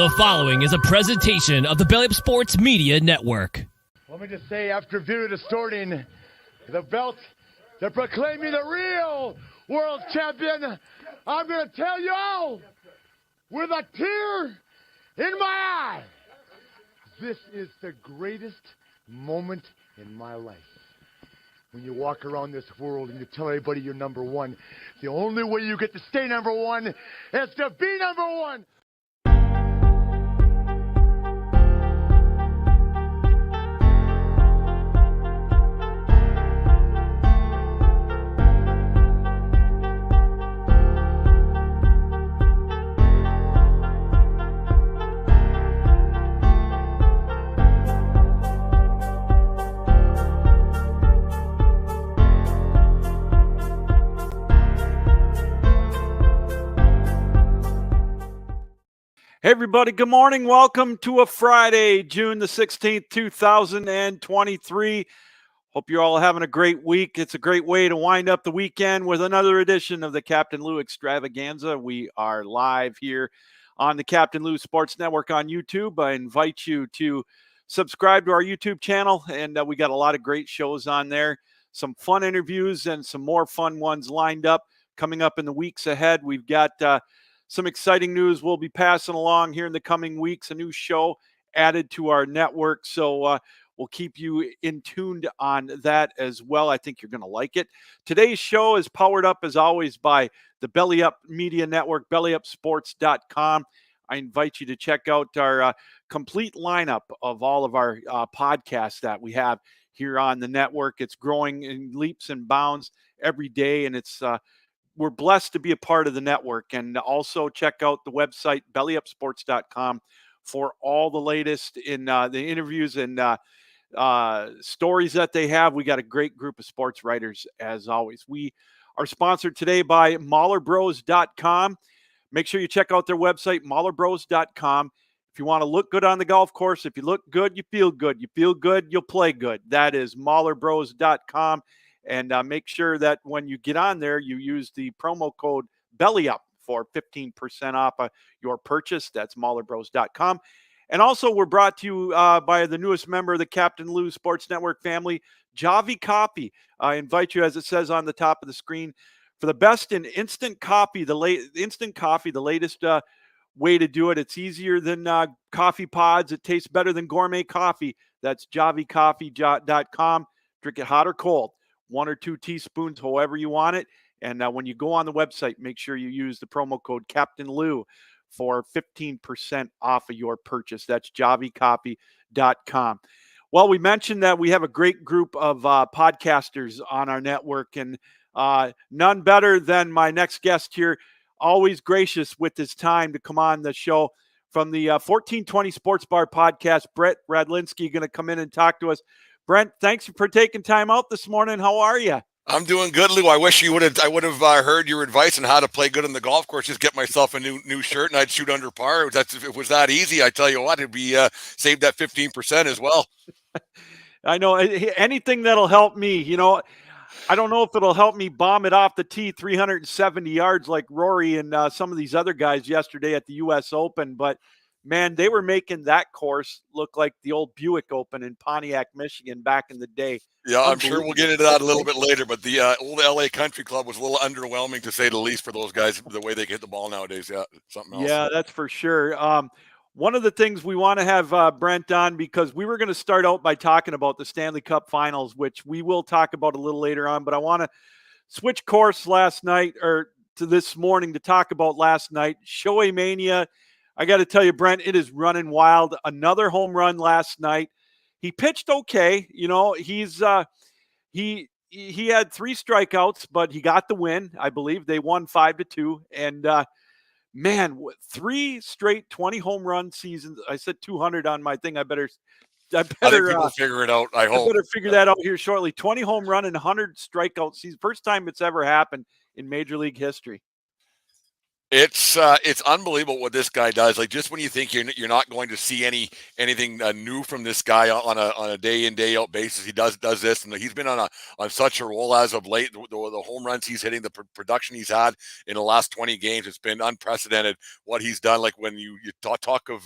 The following is a presentation of the Belly Up Sports Media Network. Let me just say, after View distorting the belt, they're proclaiming the real world champion. I'm going to tell you all, with a tear in my eye, this is the greatest moment in my life. When you walk around this world and you tell everybody you're number one, the only way you get to stay number one is to be number one. Hey everybody, good morning. Welcome to a Friday, June the 16th, 2023. Hope you're all having a great week. It's a great way to wind up the weekend with another edition of the Captain Lou Extravaganza. We are live here on the Captain Lou Sports Network on YouTube. I invite you to subscribe to our YouTube channel, and we got a lot of great shows on there. Some fun interviews and some more fun ones lined up coming up in the weeks ahead. We've got some exciting news we'll be passing along here in the coming weeks, a new show added to our network. So we'll keep you in tuned on that as well. I think you're going to like it. Today's show is powered up, as always, by the Belly Up Media Network, bellyupsports.com. I invite you to check out our complete lineup of all of our podcasts that we have here on the network. It's growing in leaps and bounds every day, and it's we're blessed to be a part of the network. And also check out the website, bellyupsports.com, for all the latest in the interviews and stories that they have. We got a great group of sports writers, as always. We are sponsored today by MahlerBros.com. Make sure you check out their website, MahlerBros.com. If you want to look good on the golf course, if you look good, you feel good. You feel good, you'll play good. That is MahlerBros.com. And make sure that when you get on there, you use the promo code BELLYUP for 15% off your purchase. That's MahlerBros.com. And also, we're brought to you by the newest member of the Captain Lou Sports Network family, Javi Coffee. I invite you, as it says on the top of the screen, for the best in instant coffee, the latest way to do it. It's easier than coffee pods. It tastes better than gourmet coffee. That's JaviCoffee.com. Drink it hot or cold. 1 or 2 teaspoons, however you want it. And when you go on the website, make sure you use the promo code Captain Lou for 15% off of your purchase. That's JaviCoffee.com. Well, we mentioned that we have a great group of podcasters on our network, and none better than my next guest here, always gracious with his time to come on the show from the 1420 Sports Bar podcast. Brent Radlinsky going to come in and talk to us. Brent, thanks for taking time out this morning. How are you? I'm doing good, Lou. I wish I would have heard your advice on how to play good on the golf course. Just get myself a new shirt and I'd shoot under par. If it was that easy, I tell you what, it'd be save that 15% as well. I know anything that'll help me. You know, I don't know if it'll help me bomb it off the tee 370 yards like Rory and some of these other guys yesterday at the U.S. Open, but man, they were making that course look like the old Buick Open in Pontiac, Michigan back in the day. Yeah, I'm sure we'll get into that a little bit later, but the old LA Country Club was a little underwhelming, to say the least, for those guys, the way they hit the ball nowadays. Yeah, something else. Yeah, that's for sure. One of the things we want to have Brent on, because we were going to start out by talking about the Stanley Cup Finals, which we will talk about a little later on, but I want to switch course to this morning to talk about last night. Shohei Mania. I got to tell you, Brent, it is running wild. Another home run last night. He pitched okay. You know, he had 3 strikeouts, but he got the win. I believe they won 5-2. And man, 3 straight 20 home run seasons. I said 200 on my thing. I better I think people figure it out. I hope. I better figure that out here shortly. 20 home run and 100 strikeout season. First time it's ever happened in Major League history. It's unbelievable what this guy does. Like, just when you think you're not going to see anything new from this guy on a day in day out basis, he does this, and he's been on such a roll as of late. The home runs he's hitting, the production he's had in the last 20 games. It's been unprecedented what he's done. Like when you talk of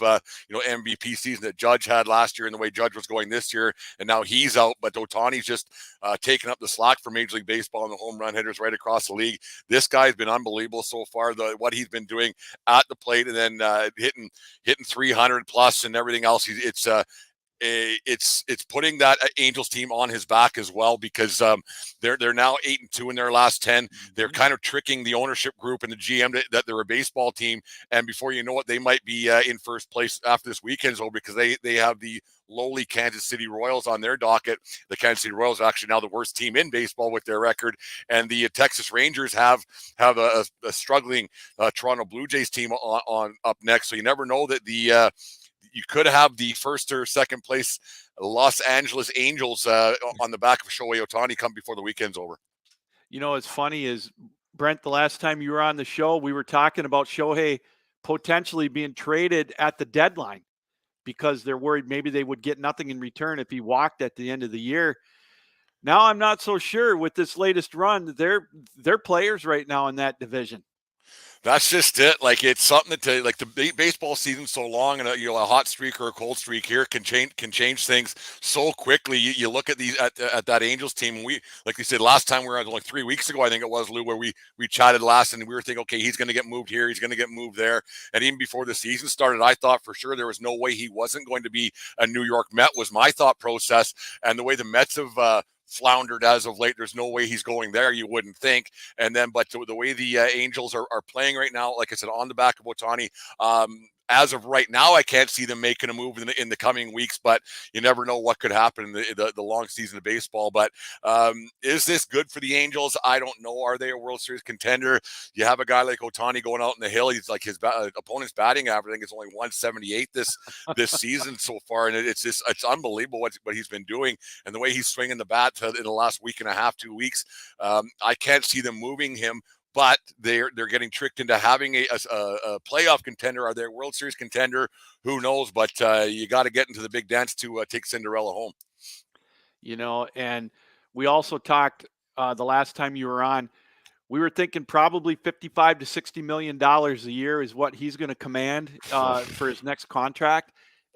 MVP season that Judge had last year and the way Judge was going this year, and now he's out, but Ohtani's just taking up the slack for Major League Baseball and the home run hitters right across the league. This guy's been unbelievable so far. What he's been doing at the plate and then hitting 300 plus and everything else. It's putting that Angels team on his back as well, because they're now 8-2 in their last 10. They're kind of tricking the ownership group and the GM that they're a baseball team, and before you know it, they might be in first place after this weekend's over, because they have the lowly Kansas City Royals on their docket. The Kansas City Royals are actually now the worst team in baseball with their record, and the Texas Rangers have a struggling Toronto Blue Jays team on up next. So you never know that you could have the first or second place Los Angeles Angels on the back of Shohei Ohtani come before the weekend's over. You know, what's funny is, Brent, the last time you were on the show, we were talking about Shohei potentially being traded at the deadline because they're worried maybe they would get nothing in return if he walked at the end of the year. Now I'm not so sure with this latest run. They're players right now in that division. That's just it. Like, it's something that like the baseball season's so long, and a hot streak or a cold streak here can change things so quickly. You look at these at that Angels team, and we, like you said, last time we were on, like 3 weeks ago, I think it was, Lou, where we chatted last, and we were thinking, okay, he's going to get moved here, he's going to get moved there, and even before the season started, I thought for sure there was no way he wasn't going to be a New York Met, was my thought process. And the way the Mets have floundered as of late, there's no way he's going there, you wouldn't think. And then, but the way the Angels are playing right now, like I said, on the back of Ohtani, as of right now, I can't see them making a move in the coming weeks, but you never know what could happen in the long season of baseball. But is this good for the Angels? I don't know. Are they a World Series contender? You have a guy like Ohtani going out in the hill. He's like, his opponent's batting average, I think, is only 178 this season so far, and it's unbelievable what he's been doing, and the way he's swinging the bat in the last week and a half, 2 weeks. I can't see them moving him. But they're getting tricked into having a playoff contender. Are they a World Series contender? Who knows? But you got to get into the big dance to take Cinderella home. You know, and we also talked the last time you were on. We were thinking probably $55 to $60 million a year is what he's going to command for his next contract.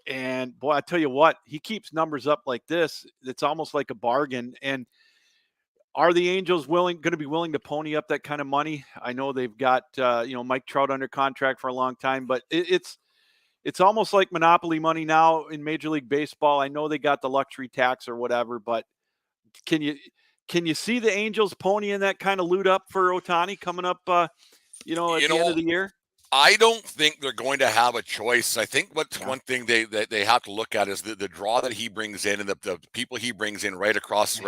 And boy, I tell you what, he keeps numbers up like this. It's almost like a bargain. And are the Angels going to be willing to pony up that kind of money? I know they've got Mike Trout under contract for a long time, but it's almost like monopoly money now in Major League Baseball. I know they got the luxury tax or whatever, but can you see the Angels ponying that kind of loot up for Ohtani coming up at the end of the year? I don't think they're going to have a choice. I think one thing they have to look at is the draw that he brings in, and the people he brings in right across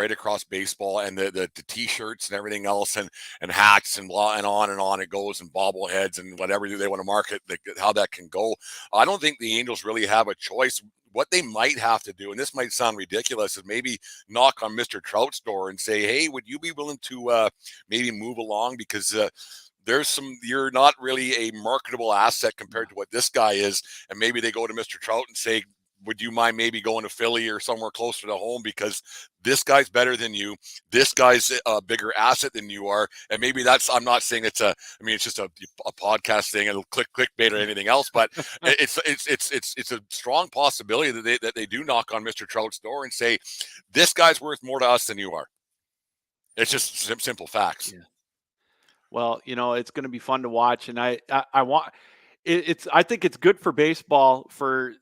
baseball, and the T-shirts and everything else, and hats and blah, and on it goes, and bobbleheads and whatever they want to market, how that can go. I don't think the Angels really have a choice. What they might have to do, and this might sound ridiculous, is maybe knock on Mr. Trout's door and say, hey, would you be willing to maybe move along, because you're not really a marketable asset compared to what this guy is. And maybe they go to Mr. Trout and say, would you mind maybe going to Philly or somewhere closer to home, because this guy's better than you. This guy's a bigger asset than you are. And maybe I'm not saying it's just a podcast thing, and clickbait or anything else, but it's a strong possibility that they do knock on Mr. Trout's door and say, this guy's worth more to us than you are. It's just simple facts. Yeah. Well, it's going to be fun to watch, and I think it's good for baseball for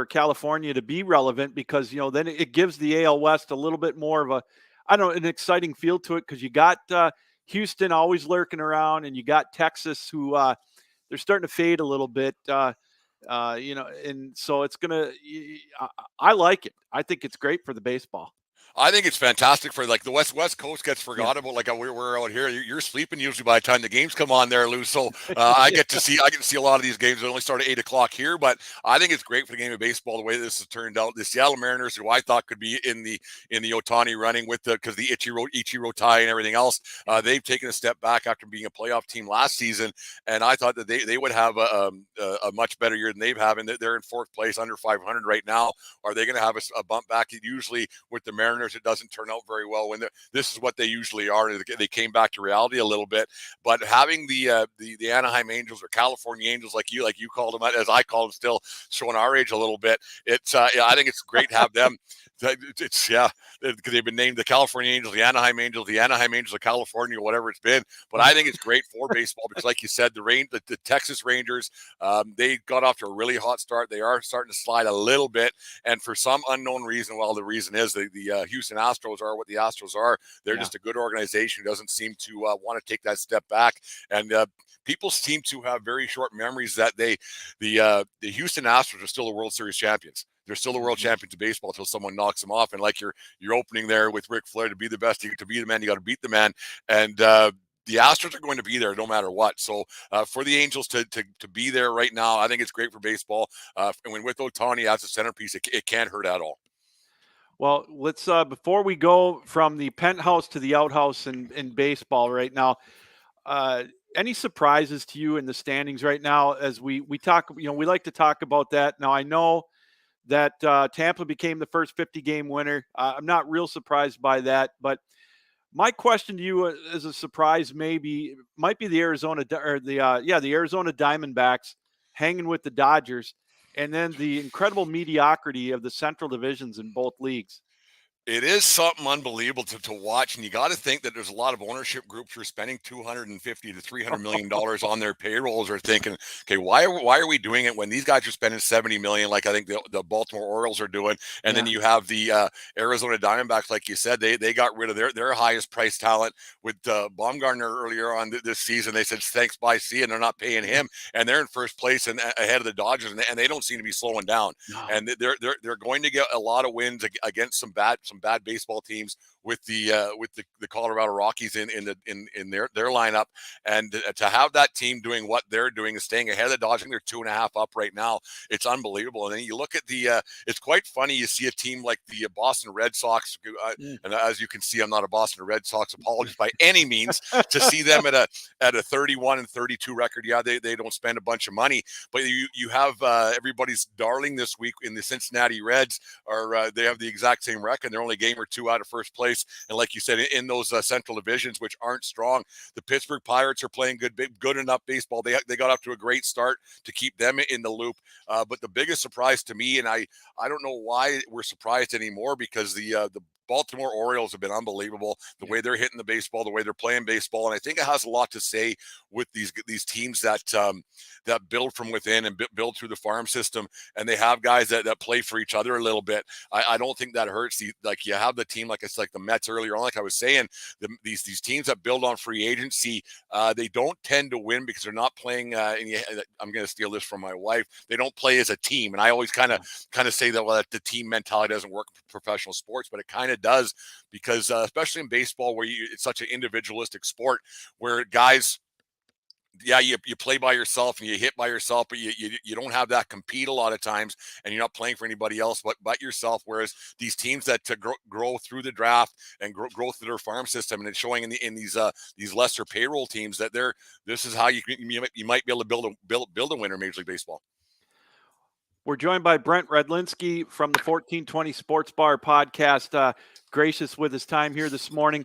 California to be relevant, because then it gives the AL West a little bit more of an exciting feel to it, because you got Houston always lurking around, and you got Texas who they're starting to fade a little bit, and so it's gonna. I like it. I think it's great for the baseball. I think it's fantastic for, like, the West Coast gets forgot about. Like, we're out here. You're sleeping usually by the time the games come on there, Lou. So I get to see a lot of these games. They only start at 8:00 here, but I think it's great for the game of baseball the way this has turned out. The Seattle Mariners, who I thought could be in the Ohtani running because the Ichiro tie and everything else, they've taken a step back after being a playoff team last season, and I thought that they would have a much better year than they've had. And they're in fourth place, under 500 right now. Are they going to have a bump back? Usually with the Mariners, corners, it doesn't turn out very well. When this is what they usually are. They came back to reality a little bit. But having the Anaheim Angels, or California Angels, like you called them, as I call them, still showing our age a little bit. It's I think it's great to have them. It's they've been named the California Angels, the Anaheim Angels of California, whatever it's been. But I think it's great for baseball because, like you said, the Texas Rangers, they got off to a really hot start. They are starting to slide a little bit, and for some unknown reason, well, the reason is the Houston Astros are what the Astros are. They're just a good organization who doesn't seem to want to take that step back, and people seem to have very short memories that the Houston Astros are still the World Series champions. They're still the world champions of baseball until someone knocks them off. And like your opening there with Ric Flair, to be the best, to be the man, you got to beat the man. And the Astros are going to be there no matter what. So for the Angels to be there right now, I think it's great for baseball. And when with Ohtani as a centerpiece, it can't hurt at all. Well, let's before we go from the penthouse to the outhouse in baseball right now, any surprises to you in the standings right now as we talk? We like to talk about that. Now, I know that Tampa became the first 50-game winner. I'm not real surprised by that, but my question to you as a surprise might be the Arizona Diamondbacks hanging with the Dodgers, and then the incredible mediocrity of the Central divisions in both leagues. It is something unbelievable to watch, and you got to think that there's a lot of ownership groups who are spending $250 to $300 million on their payrolls, are thinking, okay, why are we doing it when these guys are spending $70 million, like I think the Baltimore Orioles are doing, and then you have the Arizona Diamondbacks, like you said, they got rid of their highest price talent with Baumgartner earlier on this season. They said thanks, bye, see, and they're not paying him, and they're in first place and ahead of the Dodgers, and they don't seem to be slowing down, and they're going to get a lot of wins against some bad baseball teams with the Colorado Rockies in their lineup, and to have that team doing what they're doing and staying ahead of the Dodgers. They're 2.5 up right now. It's unbelievable. And then you look at it's quite funny. You see a team like the Boston Red Sox, and as you can see, I'm not a Boston Red Sox apologist by any means. To see them at a 31-32 record, they don't spend a bunch of money, but you have everybody's darling this week in the Cincinnati Reds they have the exact same record. They're only a game or two out of first place, and like you said, in those central divisions, which aren't strong, the Pittsburgh Pirates are playing good enough baseball. They got off to a great start to keep them in the loop. But the biggest surprise to me, and I don't know why we're surprised anymore, because the Baltimore Orioles have been unbelievable, the way they're hitting the baseball, the way they're playing baseball. And I think it has a lot to say with these teams that build from within and build through the farm system. And they have guys that play for each other a little bit. I don't think that hurts. Like you have the team, like it's like the Mets earlier on, like I was saying, these teams that build on free agency, they don't tend to win because they're not playing. I'm going to steal this from my wife. They don't play as a team. And I always kind of say that the team mentality doesn't work in professional sports, but it kind of does, because especially in baseball, where it's such an individualistic sport, where guys, you play by yourself and you hit by yourself, but you don't have that compete a lot of times, and you're not playing for anybody else but yourself. Whereas these teams that grow through the draft and grow through their farm system, and it's showing in these lesser payroll teams that this is how you might be able to build a winner in Major League Baseball. We're joined by Brent Radlinsky from the 1420 Sports Bar podcast, gracious with his time here this morning.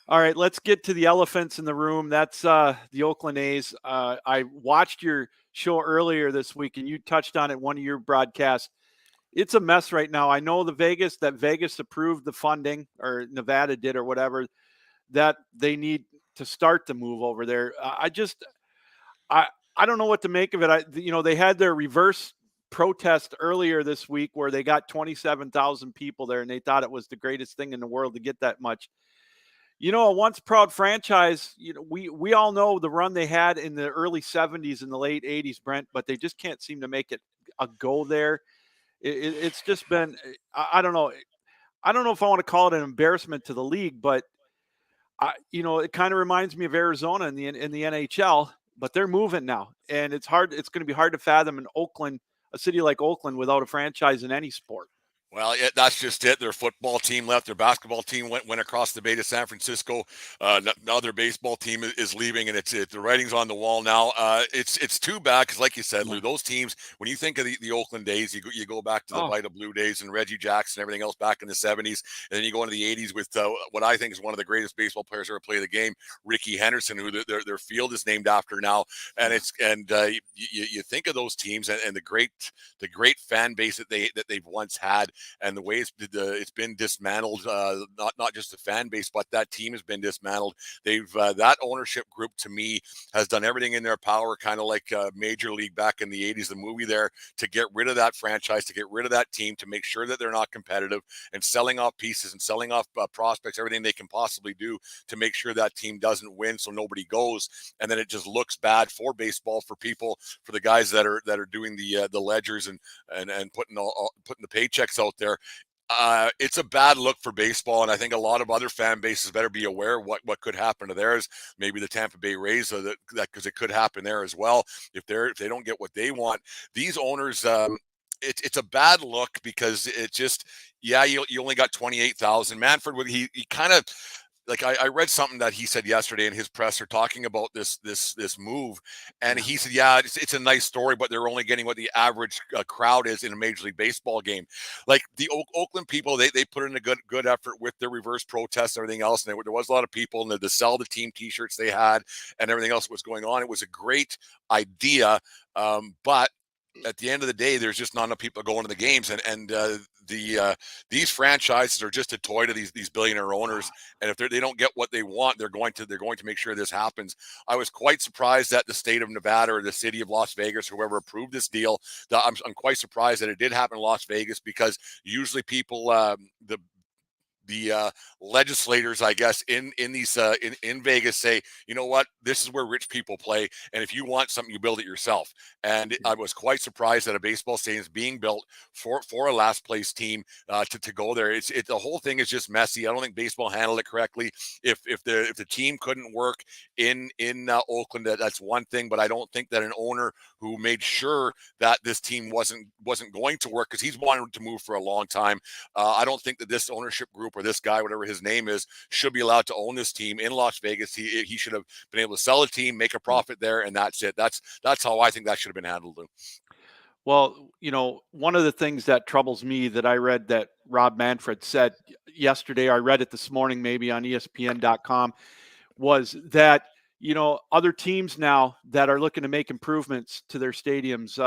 All right, let's get to the elephants in the room. That's the Oakland A's. I watched your show earlier this week, and you touched on it, one of your broadcasts. It's a mess right now. I know Vegas approved the funding, or Nevada did, or whatever, that they need to start the move over there. I don't know what to make of it. They had their reverse protest earlier this week where they got 27,000 people there, and they thought it was the greatest thing in the world to get that much. A once proud franchise, we all know the run they had in the early 70s and the late 80s, Brent, but they just can't seem to make it a go there. It's just been, I don't know. I don't know if I want to call it an embarrassment to the league, but it kind of reminds me of Arizona in the NHL, but they're moving now, and it's hard. It's going to be hard to fathom in Oakland, a city like Oakland, without a franchise in any sport. Well, that's just it. Their football team left. Their basketball team went across the bay to San Francisco. Now their baseball team is leaving, and the writing's on the wall now. It's too bad because, like you said, Lou, those teams. When you think of the Oakland days, you go back to the Vita Blue days and Reggie Jackson and everything else back in the '70s, and then you go into the '80s with what I think is one of the greatest baseball players ever play the game, Ricky Henderson, who their field is named after now. And you think of those teams and the great fan base that they've once had. And the way it's been dismantled, not just the fan base, but that team has been dismantled. They've that ownership group to me has done everything in their power, kind of like Major League back in the '80s, the movie there, to get rid of that franchise, to get rid of that team, to make sure that they're not competitive, and selling off pieces and selling off prospects, everything they can possibly do to make sure that team doesn't win, so nobody goes, and then it just looks bad for baseball, for people, for the guys that are doing the ledgers and putting the paychecks out there. It's a bad look for baseball, and I think a lot of other fan bases better be aware of what could happen to theirs. Maybe the Tampa Bay Rays, that because it could happen there as well if they don't get what they want. These owners, it's a bad look because it just you only got 28,000. Manfred, he kind of. Like I read something that he said yesterday in his presser talking about this move, and he said, yeah, it's a nice story, but they're only getting what the average crowd is in a Major League Baseball game. Like the Oakland people, they put in a good effort with their reverse protests and everything else, and there was a lot of people, and to sell the team T-shirts they had and everything else that was going on. It was a great idea, but at the end of the day, there's just not enough people going to the games, and these franchises are just a toy to these billionaire owners. And if they don't get what they want, they're going to make sure this happens. I was quite surprised that the state of Nevada or the city of Las Vegas, whoever approved this deal, I'm quite surprised that it did happen in Las Vegas, because usually people, the legislators, I guess, in Vegas say, you know what, this is where rich people play, and if you want something, you build it yourself. And I was quite surprised that a baseball stadium is being built for a last place team to go there. The whole thing is just messy. I don't think baseball handled it correctly. If the team couldn't work in Oakland, that's one thing, but I don't think that an owner who made sure that this team wasn't going to work, because he's wanted to move for a long time, I don't think that this ownership group or this guy, whatever his name is, should be allowed to own this team in Las Vegas. He should have been able to sell a team, make a profit there, and that's it. That's how I think that should have been handled, Lou. Well, one of the things that troubles me that I read that Rob Manfred said yesterday, I read it this morning, maybe on ESPN.com, was that, other teams now that are looking to make improvements to their stadiums,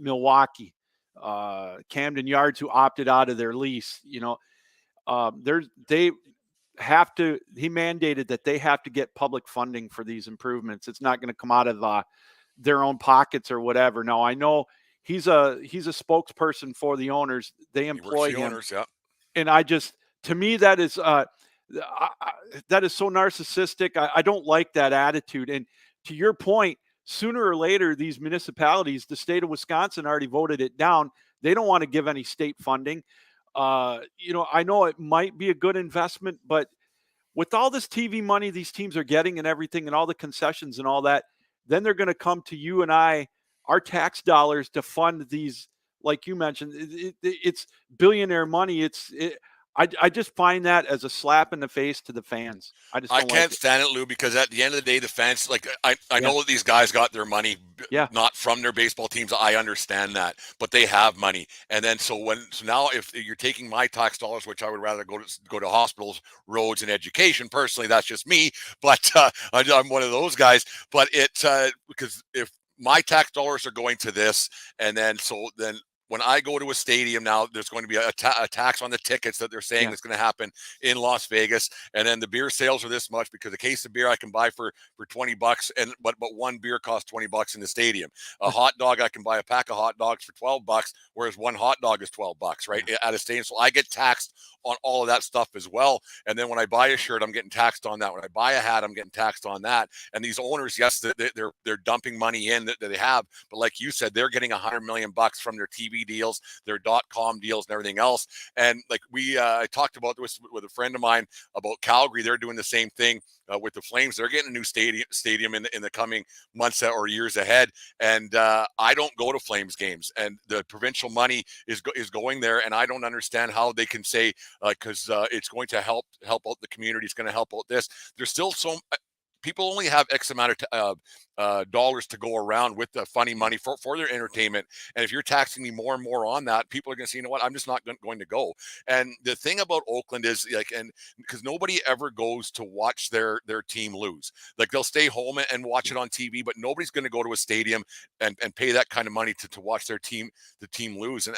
Milwaukee, Camden Yards, who opted out of their lease, he mandated that they have to get public funding for these improvements. It's not going to come out of their own pockets or whatever. Now, I know he's a spokesperson for the owners. They employ him. Owners, yeah. And to me, that is so narcissistic. I don't like that attitude. And to your point, sooner or later, these municipalities, the state of Wisconsin already voted it down. They don't want to give any state funding. I know it might be a good investment, but with all this TV money these teams are getting and everything and all the concessions and all that, then they're going to come to you and our tax dollars to fund these, like you mentioned, it's billionaire money. I just find that as a slap in the face to the fans. I can't stand it, Lou, because at the end of the day, the fans, like, I know that these guys got their money not from their baseball teams. I understand that, but they have money. And then so now if you're taking my tax dollars, which I would rather go to hospitals, roads, and education, personally, that's just me. But I'm one of those guys. But because if my tax dollars are going to this, and then when I go to a stadium now, there's going to be a tax on the tickets that they're saying is going to happen in Las Vegas. And then the beer sales are this much, because a case of beer I can buy for $20, but one beer costs $20 in the stadium. A hot dog, I can buy a pack of hot dogs for $12, whereas one hot dog is $12, right, at a stadium. So I get taxed on all of that stuff as well. And then when I buy a shirt, I'm getting taxed on that. When I buy a hat, I'm getting taxed on that. And these owners, yes, they're dumping money in that they have, but like you said, they're getting $100 million from their TV TV deals, their .com deals, and everything else. And like I talked about this with a friend of mine about Calgary. They're doing the same thing with the Flames. They're getting a new stadium in the coming months or years ahead. And I don't go to Flames games, and the provincial money is going there, and I don't understand how they can say because it's going to help out the community. It's going to help out this. There's still people only have X amount of dollars to go around with the funny money for their entertainment. And if you're taxing me more and more on that, people are going to say, you know what, I'm just not going to go. And the thing about Oakland is like, and because nobody ever goes to watch their team lose. Like they'll stay home and watch it on TV, but nobody's going to go to a stadium and pay that kind of money to watch the team lose. And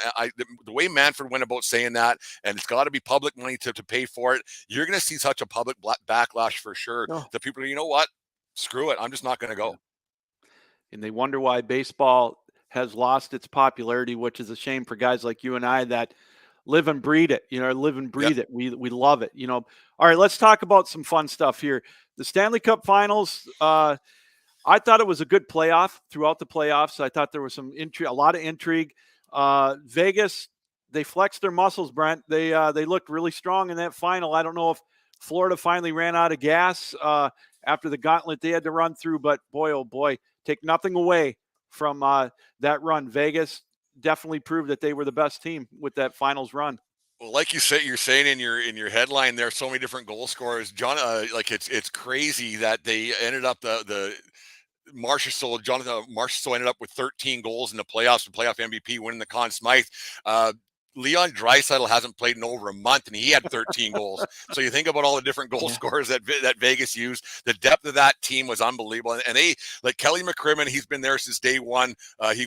the way Manfred went about saying that, and it's got to be public money to pay for it, you're going to see such a public backlash for sure. The people are, you know what, screw it, I'm just not going to go. And they wonder why baseball has lost its popularity, which is a shame for guys like you and I that live and breed it, live and breathe it. We love it, All right, let's talk about some fun stuff here. The Stanley Cup Finals, I thought it was a good playoff throughout the playoffs. I thought there was some intrigue, a lot of intrigue. Vegas, they flexed their muscles, Brent. They looked really strong in that final. I don't know if Florida finally ran out of gas after the gauntlet they had to run through, but boy, oh boy, take nothing away from that run. Vegas definitely proved that they were the best team with that finals run. Well, like you say, you're saying in your headline, there are so many different goal scorers. John, like it's crazy that they ended up Jonathan Marchessault ended up with 13 goals in the playoffs, and playoff MVP, winning the Conn Smythe. Leon Draisaitl hasn't played in over a month, and he had 13 goals. So you think about all the different goal scorers that Vegas used. The depth of that team was unbelievable. And they, like Kelly McCrimmon, he's been there since day one. He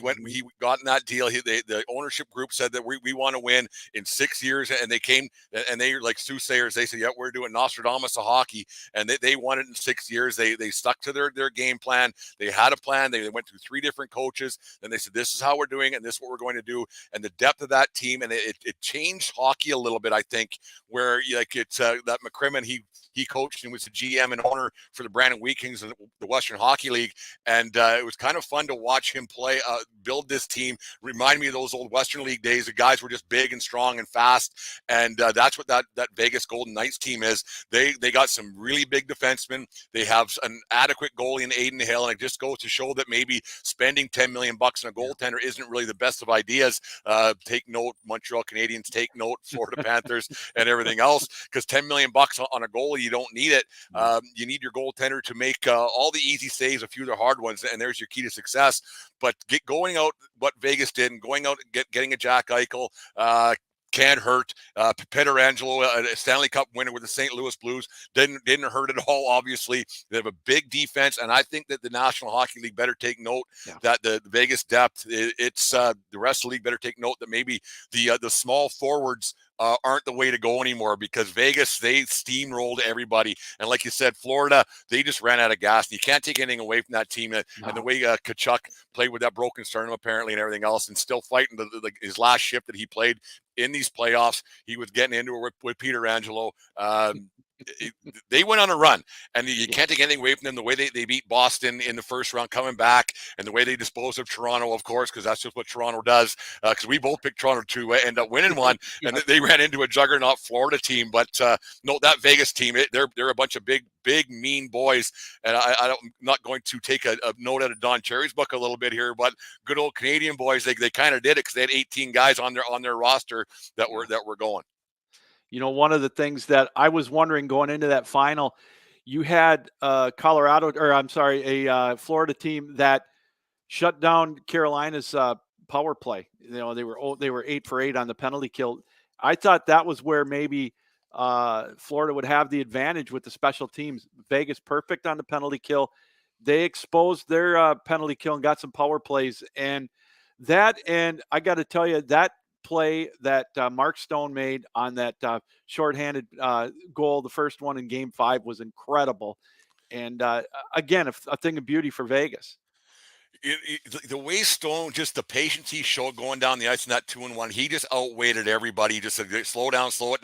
got in that deal. The ownership group said that we want to win in 6 years, and they came and they, like soothsayers, they said, yeah, we're doing Nostradamus of hockey, and they won it in 6 years. They stuck to their game plan. They had a plan. They went through 3 different coaches, and they said, this is how we're doing it, and this is what we're going to do. And the depth of that team, and it changed hockey a little bit, I think, where like it's that McCrimmon, he coached and was the GM and owner for the Brandon Wheat Kings in the Western Hockey League. And it was kind of fun to watch him play, build this team. Remind me of those old Western League days. The guys were just big and strong and fast. And that's what that Vegas Golden Knights team is. They got some really big defensemen. They have an adequate goalie in Aiden Hill. And it just goes to show that maybe spending $10 million on a goaltender isn't really the best of ideas. Take note, Montreal Canadiens, take note, Florida Panthers and everything else, because $10 million on a goalie, you don't need it. You need your goaltender to make all the easy saves, a few of the hard ones, and there's your key to success. But going out what Vegas did and going out and getting a Jack Eichel, can't hurt. Pietrangelo, a Stanley Cup winner with the St. Louis Blues, didn't hurt at all. Obviously, they have a big defense, and I think that the National Hockey League better take note that the Vegas depth. It's the rest of the league better take note that maybe the small forwards aren't the way to go anymore, because Vegas, they steamrolled everybody. And like you said, Florida, they just ran out of gas. You can't take anything away from that team. And the way Kachuk played with that broken sternum apparently and everything else, and still fighting his last shift that he played in these playoffs, he was getting into it with Pietrangelo. They went on a run, and you can't take anything away from them. The way they beat Boston in the first round coming back, and the way they disposed of Toronto, of course, because that's just what Toronto does, because we both picked Toronto to end up winning one, and they ran into a juggernaut Florida team. But no, that Vegas team, they're a bunch of big, mean boys, and I'm not going to take a note out of Don Cherry's book a little bit here, but good old Canadian boys, they kind of did it, because they had 18 guys on their roster that were going. One of the things that I was wondering going into that final, you had a Florida team that shut down Carolina's power play. They were 8 for 8 on the penalty kill. I thought that was where maybe Florida would have the advantage with the special teams. Vegas perfect on the penalty kill. They exposed their penalty kill and got some power plays, and I got to tell you, that play that Mark Stone made on that shorthanded goal, the first one in Game 5, was incredible. And again, a thing of beauty for Vegas. The way Stone, just the patience he showed going down the ice in that 2-1, he just outweighted everybody. He just said, slow down, slow it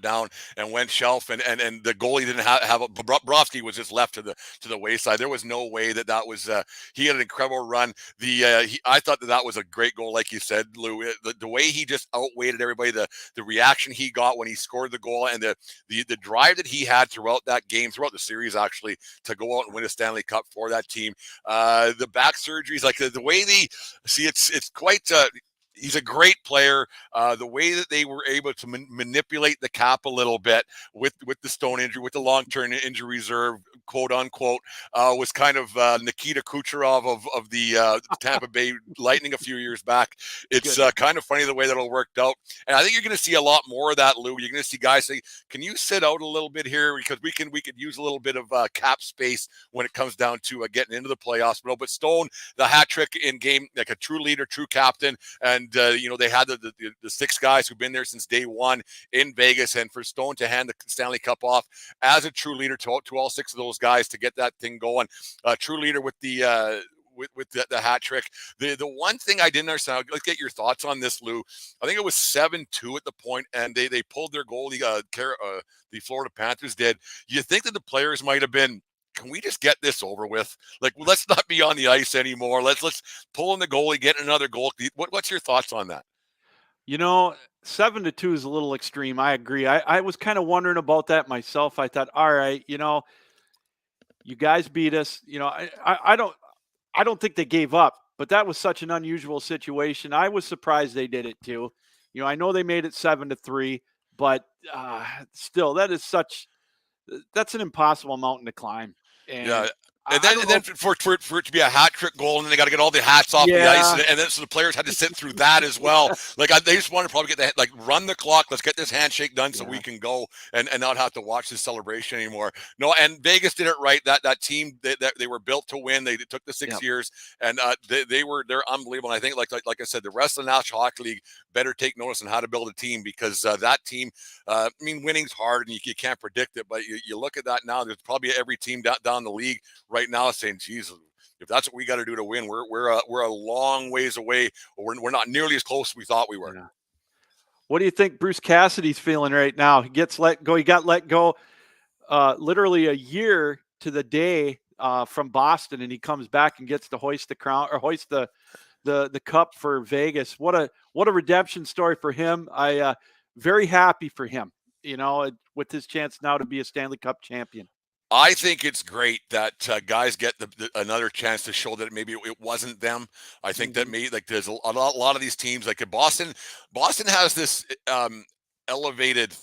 down, and went shelf. And the goalie didn't have a Bobrovsky was just left to the wayside. There was no way that was. He had an incredible run. I thought that was a great goal, like you said, Lou. The way he just outweighted everybody, the reaction he got when he scored the goal, and the drive that he had throughout that game, throughout the series, actually, to go out and win a Stanley Cup for that team. The back surgeries, like the way they see, it's quite. He's a great player. The way that they were able to manipulate the cap a little bit with the Stone injury, with the long-term injury reserve, quote unquote, was kind of Nikita Kucherov of the Tampa Bay Lightning a few years back. It's kind of funny the way that it worked out, and I think you're going to see a lot more of that, Lou. You're going to see guys say, "Can you sit out a little bit here because we could use a little bit of cap space when it comes down to getting into the playoffs." But Stone, the hat trick in game, like a true leader, true captain, and they had the six guys who've been there since day one in Vegas, and for Stone to hand the Stanley Cup off as a true leader to all six of those guys to get that thing going, true leader with the hat trick. The one thing I didn't understand, let's get your thoughts on this, Lou. I think it was 7-2 at the point, and they pulled their goalie. The Florida Panthers did. You think that the players might have been, can we just get this over with? Like, let's not be on the ice anymore. Let's pull in the goalie, get another goal. What's your thoughts on that? 7-2 is a little extreme. I agree. I was kind of wondering about that myself. I thought, all right, you guys beat us. I don't think they gave up, but that was such an unusual situation. I was surprised they did it too. I know they made it 7-3, but still, that's an impossible mountain to climb. And And then for it to be a hat trick goal, and then they got to get all the hats off the ice, and then so the players had to sit through that as well. Like they just want to probably get run the clock. Let's get this handshake done so we can go and not have to watch this celebration anymore. No, and Vegas did it right. That team they were built to win. They took the 6 years, and they're unbelievable. And I think like I said, the rest of the National Hockey League better take notice on how to build a team, because that team. Winning's hard, and you can't predict it. But you look at that now. There's probably every team down the league right now saying, "Jesus, if that's what we got to do to win, we're a long ways away. Or we're not nearly as close as we thought we were." Yeah. What do you think Bruce Cassidy's feeling right now? He gets let go. He got let go literally a year to the day from Boston, and he comes back and gets to hoist the crown, or hoist the cup for Vegas. What a redemption story for him. I very happy for him, with his chance now to be a Stanley Cup champion. I think it's great that guys get another chance to show that maybe it wasn't them. I think that maybe there's a lot of these teams, like Boston has this elevated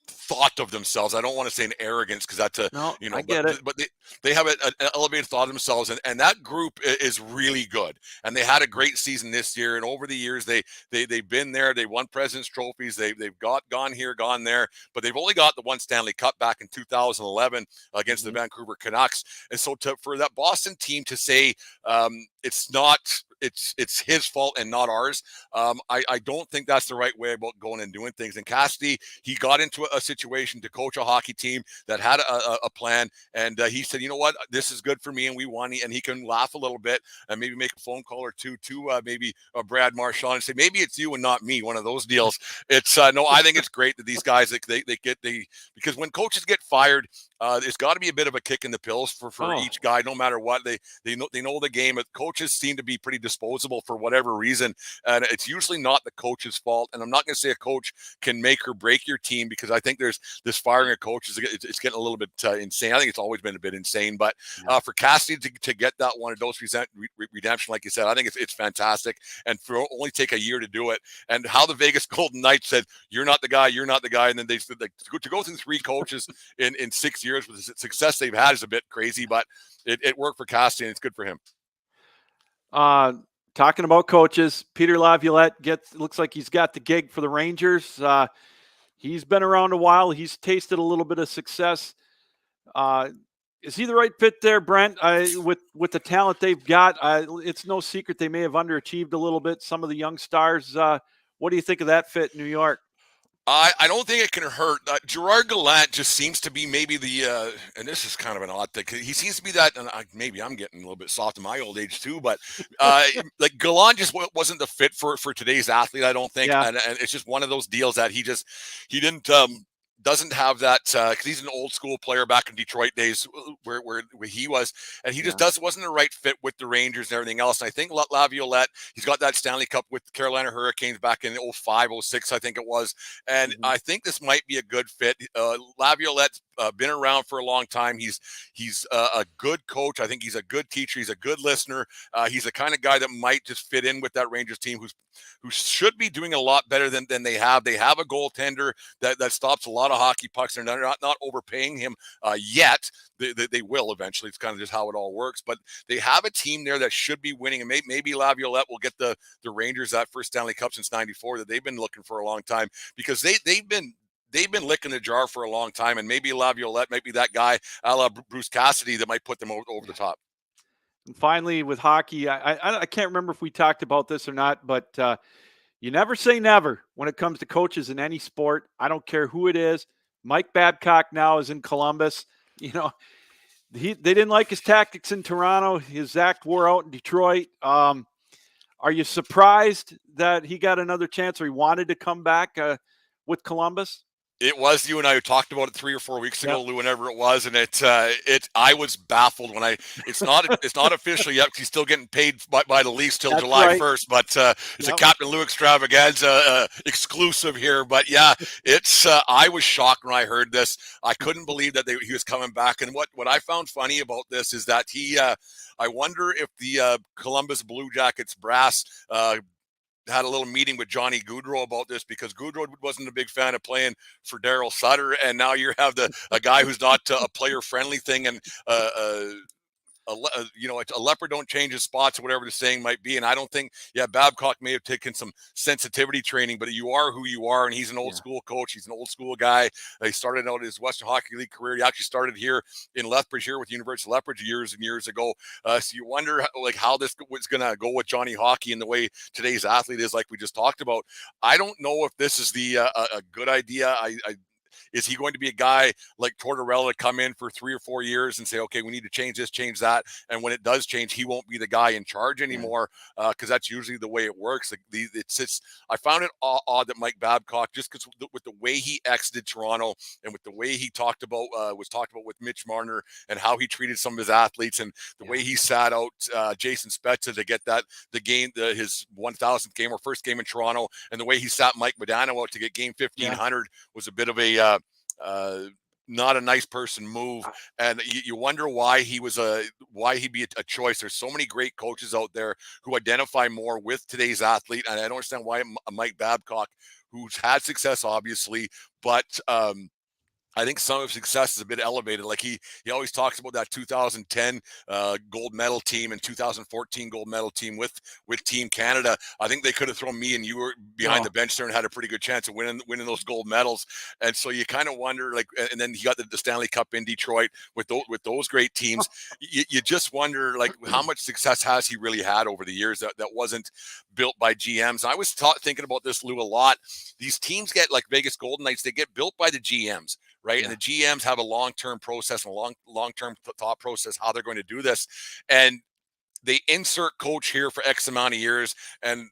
thought of themselves. I don't want to say an arrogance, because that's I get it. But they have an elevated thought of themselves, and that group is really good. And they had a great season this year. And over the years, they've been there. They won President's trophies. They've gone here, gone there, but they've only got the one Stanley Cup back in 2011 against the Vancouver Canucks. And so for that Boston team to say it's his fault and not ours, I don't think that's the right way about going and doing things. And Cassidy, he got into a situation to coach a hockey team that had a plan, and he said, you know what, this is good for me, and we won. And he can laugh a little bit and maybe make a phone call or two to maybe Brad Marchand and say, maybe it's you and not me, one of those deals. It's no, I think it's great that these guys because when coaches get fired, there's got to be a bit of a kick in the pills for each guy, no matter what. They know the game. Coaches seem to be pretty disposable for whatever reason, and it's usually not the coach's fault. And I'm not going to say a coach can make or break your team, because I think there's this firing of coaches. It's getting a little bit insane. I think it's always been a bit insane, but for Cassidy to get that one of those redemption, like you said, I think it's fantastic. And for only take a year to do it, and how the Vegas Golden Knights said, "You're not the guy," and then they said, to go through 3 coaches in 6 years with the success they've had is a bit crazy, but it worked for Cassidy, and it's good for him. Talking about coaches, Peter Laviolette looks like he's got the gig for the Rangers. He's been around a while. He's tasted a little bit of success. Is he the right fit there, Brent? With the talent they've got, it's no secret they may have underachieved a little bit, some of the young stars. What do you think of that fit in New York? I don't think it can hurt. Gerard Gallant just seems to be maybe the, and this is kind of an odd thing. He seems to be that, and maybe I'm getting a little bit soft in my old age too, but like Gallant just wasn't the fit for today's athlete, I don't think. Yeah. And it's just one of those deals that he didn't, doesn't have that, because he's an old school player back in Detroit days where he was, and he just wasn't the right fit with the Rangers and everything else. And I think Laviolette, he's got that Stanley Cup with the Carolina Hurricanes back in 05, 06, I think it was. And I think this might be a good fit. Laviolette's been around for a long time. He's a good coach. I think he's a good teacher. He's a good listener. He's the kind of guy that might just fit in with that Rangers team who should be doing a lot better than they have. They have a goaltender that stops a lot of hockey pucks. They're not overpaying him yet. They will eventually. It's kind of just how it all works. But they have a team there that should be winning, and maybe Laviolette will get the Rangers that first Stanley Cup since '94 that they've been looking for a long time, because they've been licking the jar for a long time, and maybe Laviolette might be that guy, a la Bruce Cassidy, that might put them over the top. And finally, with hockey, I can't remember if we talked about this or not, but you never say never when it comes to coaches in any sport. I don't care who it is. Mike Babcock now is in Columbus. You know, they didn't like his tactics in Toronto. His act wore out in Detroit. Are you surprised that he got another chance, or he wanted to come back with Columbus? It was you and I talked about it 3 or 4 weeks ago, Lou, whenever it was, and I was baffled when it's not official yet because he's still getting paid by the Leafs till July 1st, but it's a Captain Lou Extravaganza exclusive here. But yeah, I was shocked when I heard this. I couldn't believe that he was coming back. And what I found funny about this is that I wonder if the Columbus Blue Jackets brass had a little meeting with Johnny Gaudreau about this, because Gaudreau wasn't a big fan of playing for Daryl Sutter, and now you have a guy who's not a player friendly thing, and a leopard don't change his spots, or whatever the saying might be. And I don't think, Babcock may have taken some sensitivity training, but you are who you are, and he's an old school coach. He's an old school guy. He started out his Western Hockey League career. He actually started here in Lethbridge here with University of Lethbridge years and years ago. So you wonder how this was going to go with Johnny Hockey and the way today's athlete is, like we just talked about. I don't know if this is a good idea. Is he going to be a guy like Tortorella to come in for 3 or 4 years and say, okay, we need to change this, change that, and when it does change, he won't be the guy in charge anymore? Because that's usually the way it works. I found it odd that Mike Babcock, just because with the way he exited Toronto and with the way he talked about with Mitch Marner and how he treated some of his athletes, and the way he sat out Jason Spezza to get his 1,000th game or first game in Toronto, and the way he sat Mike Modano out to get game 1,500 was a bit of a not a nice person move, and you wonder why he'd be a choice. There's so many great coaches out there who identify more with today's athlete, and I don't understand why Mike Babcock, who's had success obviously, but I think some of his success is a bit elevated. Like he always talks about that 2010 gold medal team and 2014 gold medal team with Team Canada. I think they could have thrown me and you were behind the bench there and had a pretty good chance of winning those gold medals. And so you kind of wonder, and then he got the Stanley Cup in Detroit with those great teams. You just wonder, how much success has he really had over the years that wasn't built by GMs. And I was thinking about this, Lou, a lot. These teams get, like Vegas Golden Knights, they get built by the GMs. Right. Yeah. And the GMs have a long-term process and a long-term thought process, how they're going to do this. And they insert coach here for X amount of years, and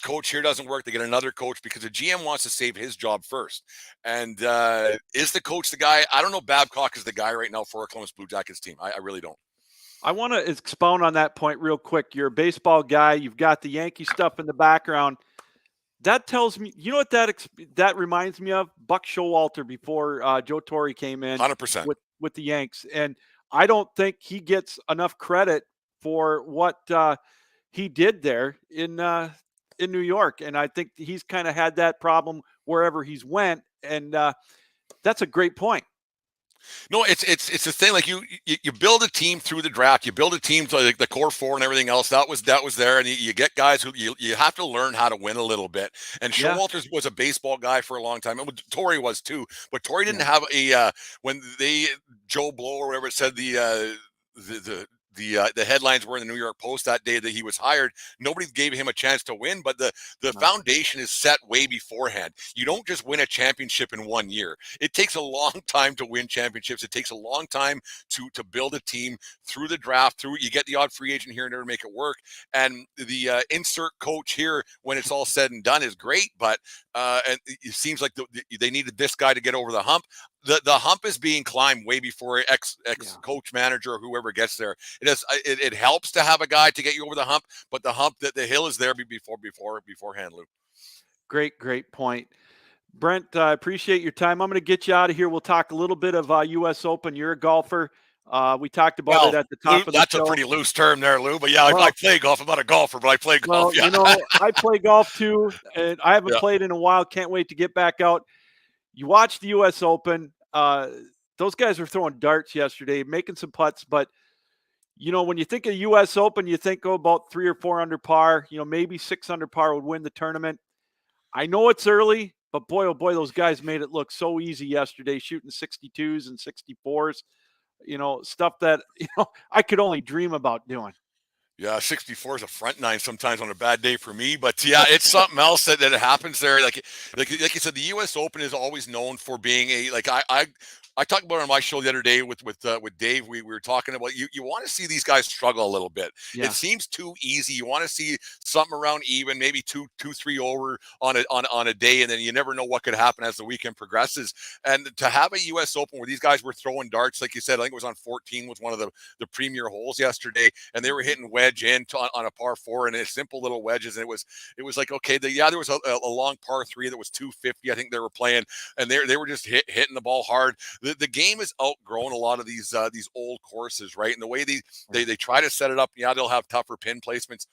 coach here doesn't work. They get another coach because the GM wants to save his job first. And is the coach the guy? I don't know. Babcock is the guy right now for a Columbus Blue Jackets team. I really don't. I want to expound on that point real quick. You're a baseball guy. You've got the Yankee stuff in the background. That tells me, you know what that reminds me of? Buck Showalter before Joe Torre came in 100% with the Yanks. And I don't think he gets enough credit for what he did there in New York. And I think he's kind of had that problem wherever he's went. And that's a great point. No, it's the thing. Like you build a team through the draft. You build a team to like the core four and everything else. That was there, and you get guys who you have to learn how to win a little bit. And Showalter was a baseball guy for a long time. And Torre was too, but Torre didn't have when Joe Blow or whatever it said the the headlines were in the New York Post that day that he was hired. Nobody gave him a chance to win, but the foundation is set way beforehand. You don't just win a championship in 1 year. It takes a long time to win championships. It takes a long time to build a team through the draft, through you get the odd free agent here and there to make it work. And the insert coach here, when it's all said and done, is great, but and it seems like they needed this guy to get over the hump. The hump is being climbed way before ex coach, manager, or whoever gets there. It helps to have a guy to get you over the hump, but the hill is there beforehand, Lou. Great point. Brent, I appreciate your time. I'm going to get you out of here. We'll talk a little bit of U.S. Open. You're a golfer. We talked about it at the top of the show. That's a pretty loose term there, Lou. But yeah, I play golf. I'm not a golfer, but I play golf. Well, yeah. I play golf too, and I haven't played in a while. Can't wait to get back out. You watch the U.S. Open. Those guys were throwing darts yesterday, making some putts. But, when you think of U.S. Open, you think about 3 or 4 under par. Maybe 6 under par would win the tournament. I know it's early, but boy, oh boy, those guys made it look so easy yesterday, shooting 62s and 64s. Stuff that, I could only dream about doing. Yeah, 64 is a front nine sometimes on a bad day for me, but yeah, it's something else that happens there. Like you said, the U.S. Open is always known for being I talked about it on my show the other day with Dave. We were talking about you want to see these guys struggle a little bit. Yeah. It seems too easy. You want to see something around even, maybe 2-3 over on a day, and then you never know what could happen as the weekend progresses. And to have a U.S. Open where these guys were throwing darts, like you said, I think it was on 14 was one of the premier holes yesterday, and they were hitting wedge in on a par 4, and it's simple little wedges, and it was like, okay, there was a long par 3 that was 250. I think they were playing, and they were just hitting the ball hard. The game has outgrown a lot of these old courses, right? And the way they try to set it up, they'll have tougher pin placements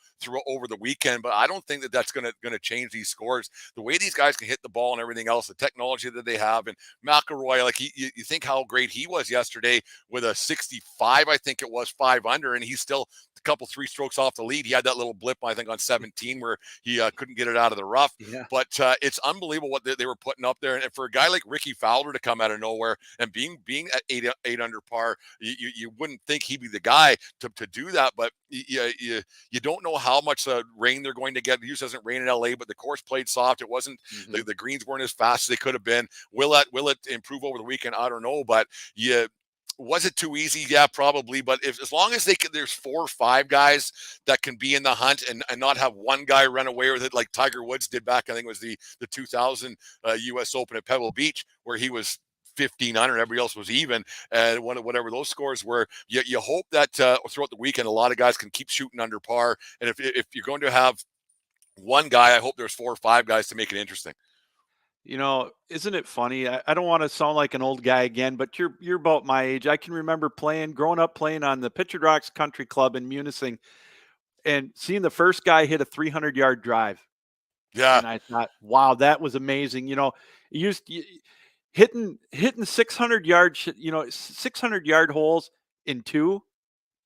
over the weekend, but I don't think that's going to change these scores. The way these guys can hit the ball and everything else, the technology that they have, and McIlroy, like you think how great he was yesterday with a 65, I think it was 5 under, and he's still a couple 3 strokes off the lead. He had that little blip, I think, on 17 where he couldn't get it out of the rough. Yeah. But it's unbelievable what they were putting up there. And for a guy like Ricky Fowler to come out of nowhere and being at 8 under par, you wouldn't think he'd be the guy to do that. But you don't know how much rain they're going to get. It usually doesn't rain in LA, but the course played soft. It wasn't the greens weren't as fast as they could have been. Will it improve over the weekend? I don't know, but was it too easy? Yeah, probably. But as long as there's 4 or 5 guys that can be in the hunt and not have one guy run away with it, like Tiger Woods did back, I think it was the 2000 U.S. Open at Pebble Beach, where he was 15 under, everybody else was even, and whatever those scores were. You hope that throughout the weekend, a lot of guys can keep shooting under par. And if you're going to have one guy, I hope there's 4 or 5 guys to make it interesting. Isn't it funny? I don't want to sound like an old guy again, but you're about my age. I can remember growing up playing on the Pictured Rocks Country Club in Munising and seeing the first guy hit a 300-yard drive. Yeah. And I thought, wow, that was amazing. Hitting 600-yard, 600-yard holes in 2.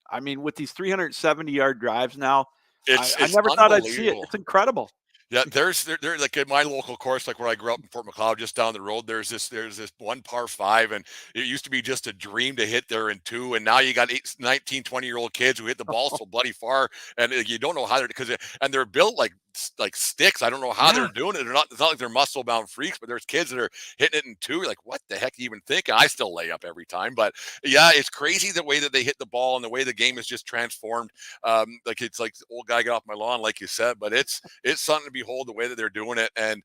I mean, with these 370-yard drives now, I never thought I'd see it. It's incredible. Yeah, there's like in my local course, like where I grew up in Fort McLeod, just down the road, there's this one par 5, and it used to be just a dream to hit there in 2, and now you got 19, 20-year-old kids who hit the ball so bloody far, and you don't know how they're built like sticks. I don't know how they're doing it. It's not like they're muscle bound freaks, but there's kids that are hitting it in 2. You're like, what the heck do you even think? And I still lay up every time, but yeah, it's crazy the way that they hit the ball and the way the game is just transformed. Like it's like the old guy got off my lawn, like you said, but it's something to behold the way that they're doing it. And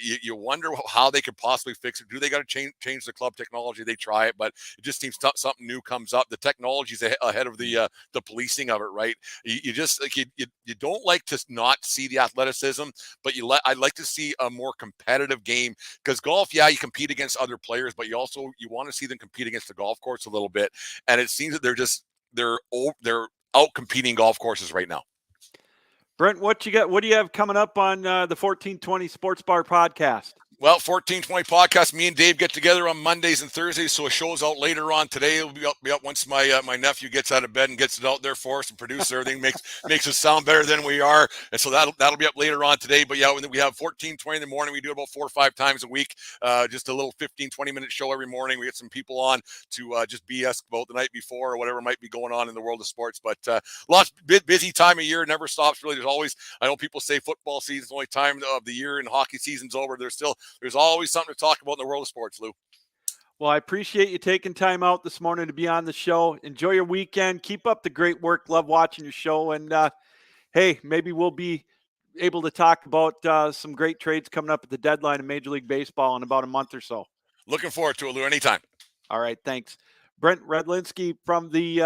you wonder how they could possibly fix it. Do they got to change the club technology? They try it, but it just seems something new comes up. The technology's ahead of the policing of it, right? You just like you don't like to not see the athleticism, but I'd like to see a more competitive game, because golf, you compete against other players, but you want to see them compete against the golf course a little bit. And it seems that they're out competing golf courses right now. Brent, what do you have coming up on the 1420 Sports Bar podcast? Well, 1420 podcast. Me and Dave get together on Mondays and Thursdays, so a show's out later on today. It'll be up once my nephew gets out of bed and gets it out there for us and produces everything, makes us sound better than we are. And so that'll be up later on today. But yeah, we have 1420 in the morning. We do it about 4 or 5 times a week. Just a little 15-20 minute show every morning. We get some people on to just BS about the night before or whatever might be going on in the world of sports. But lots busy time of year, never stops really. There's always, I know people say football season's the only time of the year and hockey season's over. There's always something to talk about in the world of sports, Lou. Well, I appreciate you taking time out this morning to be on the show. Enjoy your weekend. Keep up the great work. Love watching your show. And, hey, maybe we'll be able to talk about some great trades coming up at the deadline of Major League Baseball in about a month or so. Looking forward to it, Lou, anytime. All right, thanks. Brent Radlinsky from the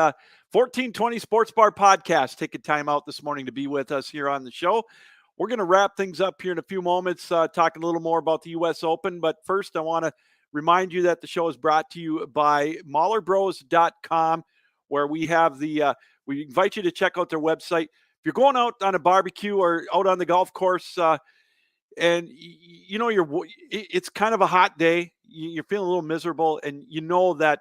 1420 Sports Bar podcast taking time out this morning to be with us here on the show. We're going to wrap things up here in a few moments, talking a little more about the U.S. Open. But first, I want to remind you that the show is brought to you by MahlerBros.com, where we have we invite you to check out their website. If you're going out on a barbecue or out on the golf course, and it's kind of a hot day, you're feeling a little miserable, and you know that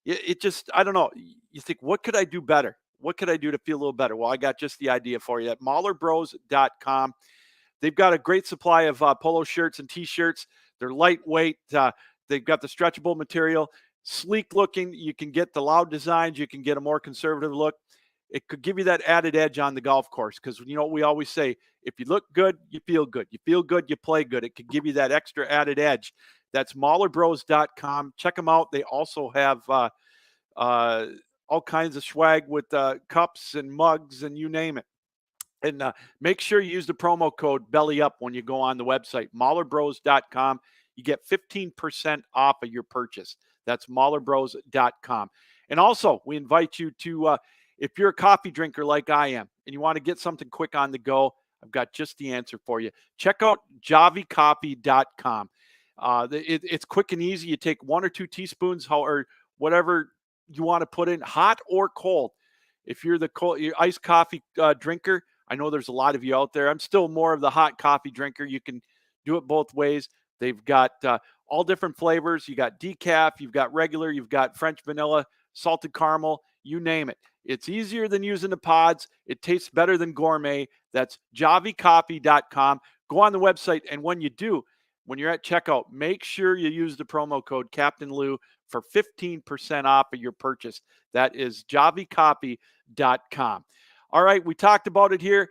it just, I don't know, you think, what could I do better? What could I do to feel a little better? Well, I got just the idea for you at MahlerBros.com. They've got a great supply of polo shirts and T-shirts. They're lightweight. They've got the stretchable material, sleek looking. You can get the loud designs. You can get a more conservative look. It could give you that added edge on the golf course because, you know, we always say, if you look good, you feel good. You feel good, you play good. It could give you that extra added edge. That's MahlerBros.com. Check them out. They also have all kinds of swag with cups and mugs and you name it. And make sure you use the promo code BELLYUP when you go on the website, MahlerBros.com. You get 15% off of your purchase. That's MahlerBros.com. And also, we invite you to, if you're a coffee drinker like I am and you want to get something quick on the go, I've got just the answer for you. Check out JaviCoffee.com. It's quick and easy. You take 1 or 2 teaspoons or whatever you want to put in, hot or cold. If you're your iced coffee drinker, I know there's a lot of you out there. I'm still more of the hot coffee drinker. You can do it both ways. They've got all different flavors. You got decaf, you've got regular, you've got French vanilla, salted caramel, you name it. It's easier than using the pods. It tastes better than gourmet. That's JaviCoffee.com. Go on the website, and when you do, when you're at checkout, make sure you use the promo code Captain Lou for 15% off of your purchase. That is JaviCoffee.com. All right, we talked about it here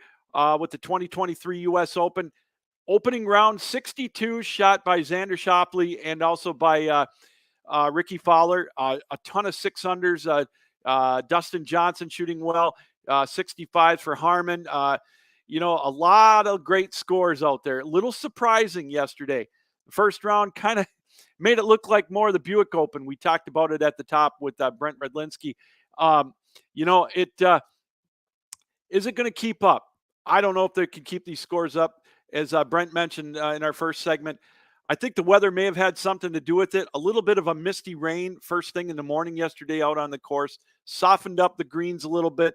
with the 2023 U.S. Open. Opening round 62 shot by Xander Schauffele and also by Ricky Fowler. A ton of 6-unders. Dustin Johnson shooting well. 65s for Harman. A lot of great scores out there. A little surprising yesterday. The first round kind of made it look like more of the Buick Open. We talked about it at the top with Brent Radlinsky. Is it going to keep up? I don't know if they can keep these scores up. As Brent mentioned in our first segment, I think the weather may have had something to do with it. A little bit of a misty rain first thing in the morning yesterday out on the course, softened up the greens a little bit,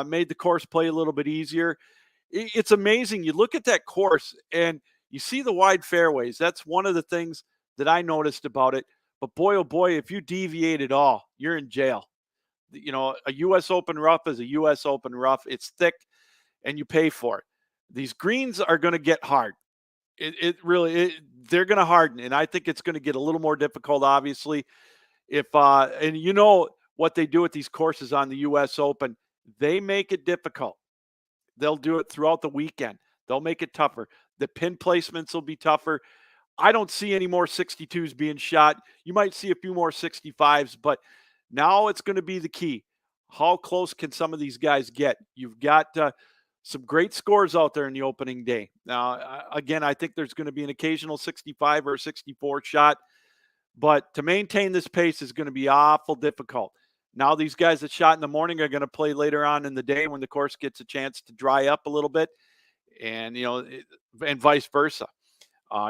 made the course play a little bit easier. It's amazing. You look at that course and you see the wide fairways. That's one of the things that I noticed about it. But boy, oh boy, if you deviate at all, you're in jail. You know, a U.S. Open rough is a U.S. Open rough. It's thick and you pay for it. These greens are going to get hard. They're going to harden. And I think it's going to get a little more difficult, obviously. And you know what they do with these courses on the U.S. Open, they make it difficult. They'll do it throughout the weekend. They'll make it tougher. The pin placements will be tougher. I don't see any more 62s being shot. You might see a few more 65s, but now it's going to be the key. How close can some of these guys get? You've got some great scores out there in the opening day. Now, again, I think there's going to be an occasional 65 or 64 shot, but to maintain this pace is going to be awful difficult. Now, these guys that shot in the morning are going to play later on in the day when the course gets a chance to dry up a little bit, and and vice versa.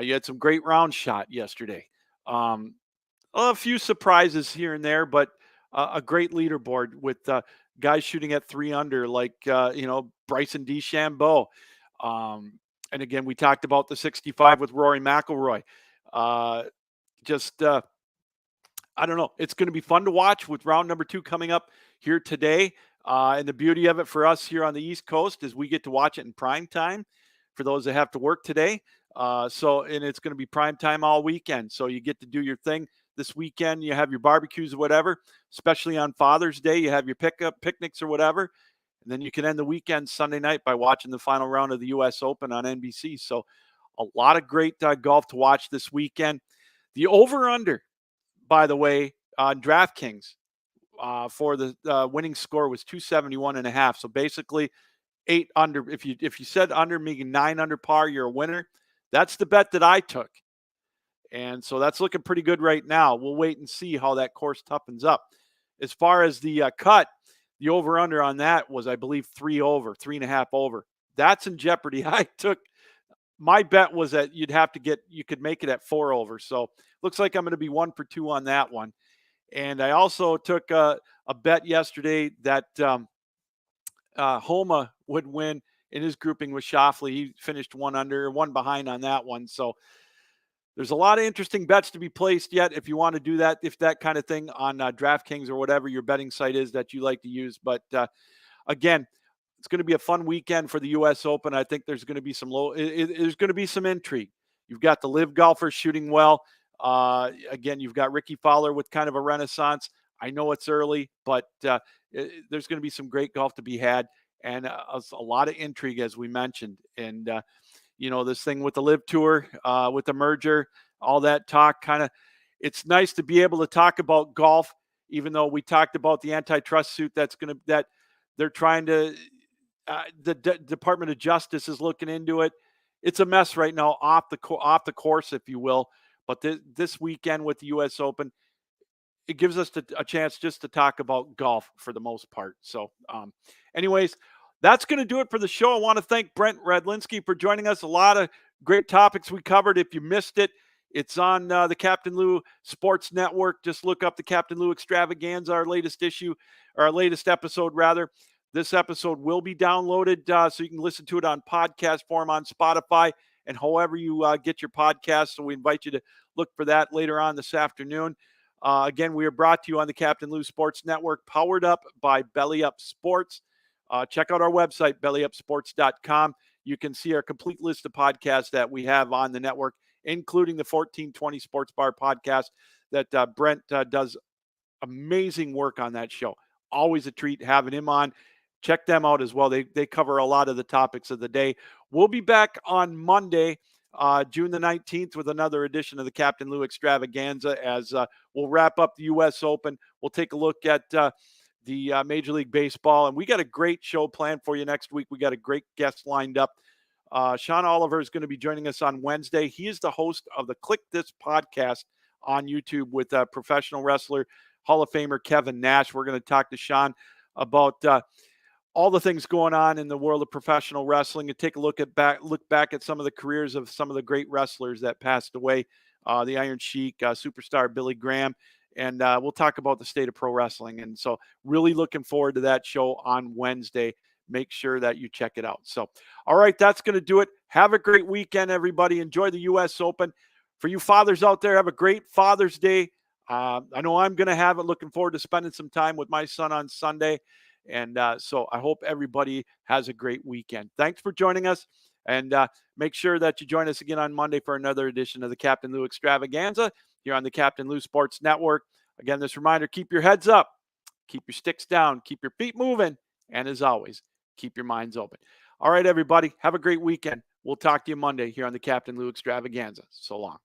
You had some great round shot yesterday. A few surprises here and there, but a great leaderboard with guys shooting at 3 under, like Bryson DeChambeau, And again, we talked about the 65 with Rory McIlroy. I don't know. It's going to be fun to watch with round number 2 coming up here today. And the beauty of it for us here on the East Coast is we get to watch it in prime time for those that have to work today. And it's going to be prime time all weekend. So you get to do your thing this weekend. You have your barbecues or whatever, especially on Father's Day. You have your picnics or whatever. And then you can end the weekend Sunday night by watching the final round of the U.S. Open on NBC. So a lot of great golf to watch this weekend. The over-under, by the way, on DraftKings for the winning score was 271.5. So basically 8 under. If you said under, meaning 9 under par, you're a winner. That's the bet that I took. And so that's looking pretty good right now. We'll wait and see how that course toughens up. As far as the cut, the over-under on that was, I believe, 3.5 over. That's in jeopardy. My bet was that you could make it at 4 over. So looks like I'm going to be 1 for 2 on that one. And I also took a bet yesterday that Homa would win in his grouping with Schauffele. He finished 1 behind on that one. So there's a lot of interesting bets to be placed yet if you want to do that, if that kind of thing on DraftKings or whatever your betting site is that you like to use. But again, it's going to be a fun weekend for the U.S. Open. I think there's going to be there's going to be some intrigue. You've got the live golfers shooting well. Again, you've got Ricky Fowler with kind of a renaissance. I know it's early, but there's going to be some great golf to be had and a lot of intrigue, as we mentioned. And, this thing with the live tour, with the merger, all that talk it's nice to be able to talk about golf, even though we talked about the antitrust suit that they're trying to, the Department of Justice is looking into it. It's a mess right now off the course, if you will. But this weekend with the U.S. Open, it gives us a chance just to talk about golf for the most part. So anyways, that's going to do it for the show. I want to thank Brent Radlinsky for joining us. A lot of great topics we covered. If you missed it, it's on the Captain Lou Sports Network. Just look up the Captain Lou Extravaganza, our latest episode, rather. This episode will be downloaded so you can listen to it on podcast form on Spotify and however you get your podcast. So we invite you to look for that later on this afternoon. Again, we are brought to you on the Captain Lou Sports Network, powered up by Belly Up Sports. Check out our website, bellyupsports.com. You can see our complete list of podcasts that we have on the network, including the 1420 Sports Bar podcast that Brent does amazing work on that show. Always a treat having him on. Check them out as well. They cover a lot of the topics of the day. We'll be back on Monday, June the 19th, with another edition of the Captain Lou Extravaganza as we'll wrap up the U.S. Open. We'll take a look at the Major League Baseball. And we got a great show planned for you next week. We got a great guest lined up. Sean Oliver is going to be joining us on Wednesday. He is the host of the Click This podcast on YouTube with professional wrestler, Hall of Famer Kevin Nash. We're going to talk to Sean about all the things going on in the world of professional wrestling and take a look back at some of the careers of some of the great wrestlers that passed away. The Iron Sheik, superstar Billy Graham, and we'll talk about the state of pro wrestling. And so really looking forward to that show on Wednesday. Make sure that you check it out. So, all right, that's going to do it. Have a great weekend, everybody. Enjoy the U.S. Open. For you fathers out there, have a great Father's Day. I know I'm going to have it. Looking forward to spending some time with my son on Sunday. And so I hope everybody has a great weekend. Thanks for joining us. And make sure that you join us again on Monday for another edition of the Captain Lou Extravaganza here on the Captain Lou Sports Network. Again, this reminder, keep your heads up, keep your sticks down, keep your feet moving, and as always, keep your minds open. All right, everybody, have a great weekend. We'll talk to you Monday here on the Captain Lou Extravaganza. So long.